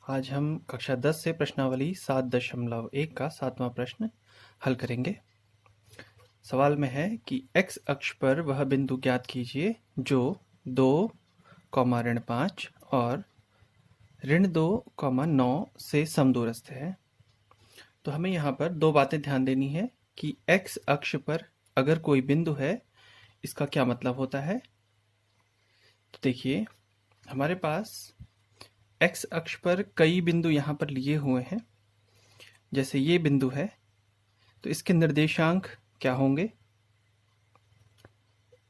आज हम कक्षा 10 से प्रश्नावली 7.1 का 7वां प्रश्न हल करेंगे। सवाल में है कि x अक्ष पर वह बिंदु ज्ञात कीजिए जो 2, ऋण 5 और ऋण 2, 9 से समदूरस्थ है। तो हमें यहाँ पर दो बातें ध्यान देनी है कि x अक्ष पर अगर कोई बिंदु है इसका क्या मतलब होता है। तो देखिए हमारे पास x अक्ष पर कई बिंदु यहाँ पर लिए हुए हैं। जैसे ये बिंदु है तो इसके निर्देशांक क्या होंगे?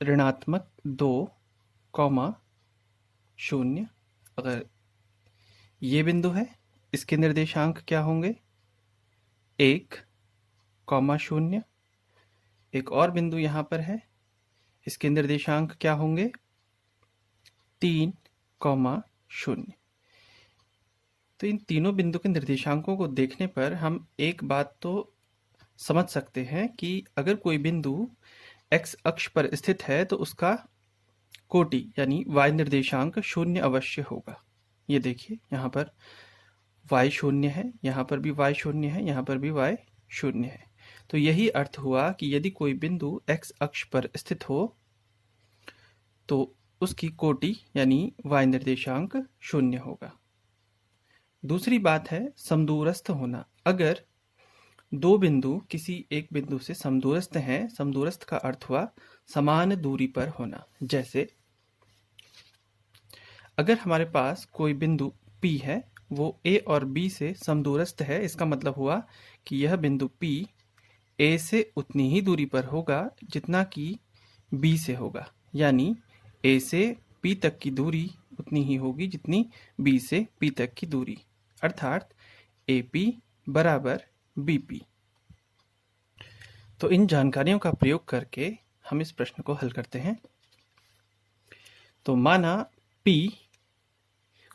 ऋणात्मक 2, 0। अगर ये बिंदु है इसके निर्देशांक क्या होंगे? 1, 0। एक और बिंदु यहाँ पर है, इसके निर्देशांक क्या होंगे? 3, 0। तो इन तीनों बिंदु के निर्देशांकों को देखने पर हम एक बात तो समझ सकते हैं कि अगर कोई बिंदु x अक्ष पर स्थित है तो उसका कोटि यानी y निर्देशांक 0 अवश्य होगा। ये देखिए यहाँ पर y 0 है, यहाँ पर भी y 0 है, यहाँ पर भी y 0 है। तो यही अर्थ हुआ कि यदि कोई बिंदु x अक्ष पर स्थित हो तो उसकी कोटि यानी y निर्देशांक 0 होगा। दूसरी बात है समदूरस्थ होना। अगर दो बिंदु किसी एक बिंदु से समदूरस्थ हैं, समदूरस्थ का अर्थ हुआ समान दूरी पर होना। जैसे अगर हमारे पास कोई बिंदु P है, वो A और B से समदूरस्थ है, इसका मतलब हुआ कि यह बिंदु P A से उतनी ही दूरी पर होगा जितना कि B से होगा, यानी A से P तक की दूरी उतनी ही होगी जितनी B से P तक की दूरी, अर्थात AP बराबर BP। तो इन जानकारियों का प्रयोग करके हम इस प्रश्न को हल करते हैं। तो माना P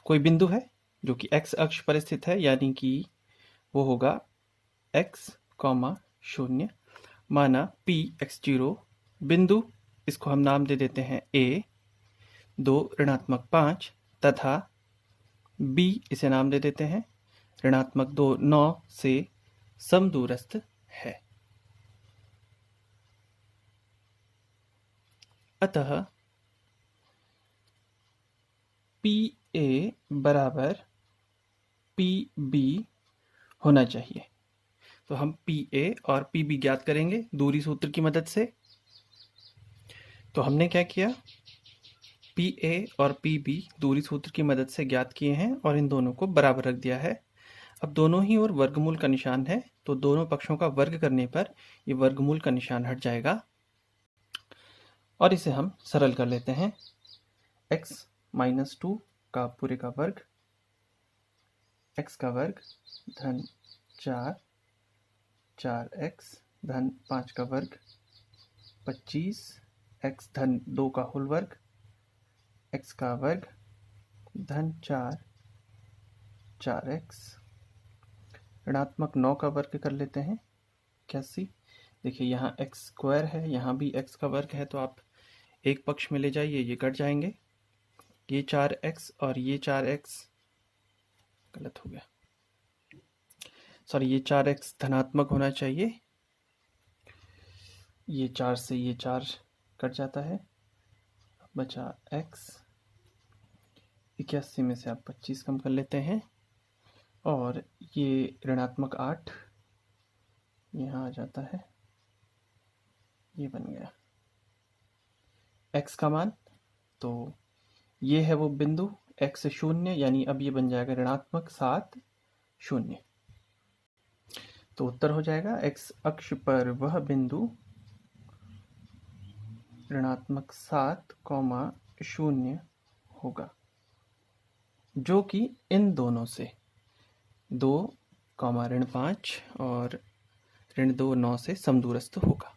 कोई बिंदु है जो कि x अक्ष पर स्थित है, यानी कि वो होगा x, 0। माना P x0 बिंदु, इसको हम नाम दे देते हैं A, 2, ऋणात्मक 5 तथा B इसे नाम दे देते हैं ऋणात्मक 2, 9 से समदूरस्थ है। अतः PA बराबर PB होना चाहिए। तो हम PA और PB ज्ञात करेंगे दूरी सूत्र की मदद से। तो हमने क्या किया, PA और PB दूरी सूत्र की मदद से ज्ञात किए हैं और इन दोनों को बराबर रख दिया है। अब दोनों ही ओर वर्गमूल का निशान है, तो दोनों पक्षों का वर्ग करने पर ये वर्गमूल का निशान हट जाएगा और इसे हम सरल कर लेते हैं। x - 2 का पूरे का वर्ग, x का वर्ग धन 4, 4x धन 5 का वर्ग 25, x धन 2 का होल वर्ग, x का वर्ग धन 4, 4x ऋणात्मक 9 का वर्ग कर लेते हैं 81। देखिए यहाँ x स्क्वायर है, यहाँ भी x का वर्ग है, तो आप एक पक्ष में ले जाइए, ये कट जाएंगे। ये 4x और ये 4x गलत हो गया, सॉरी, ये 4x धनात्मक होना चाहिए। ये 4 से ये 4 कट जाता है, बचा x। 81 में से आप 25 कम कर लेते हैं और ये ऋणात्मक 8 यहाँ आ जाता है, ये बन गया x का मान। तो ये है वो बिंदु x 0, यानी अब ये बन जाएगा ऋणात्मक 7, 0। तो उत्तर हो जाएगा x अक्ष पर वह बिंदु ऋणात्मक 7, 0 होगा, जो कि इन दोनों से 2, ऋण 5 और ऋण 2, 9 से समदूरस्थ होगा।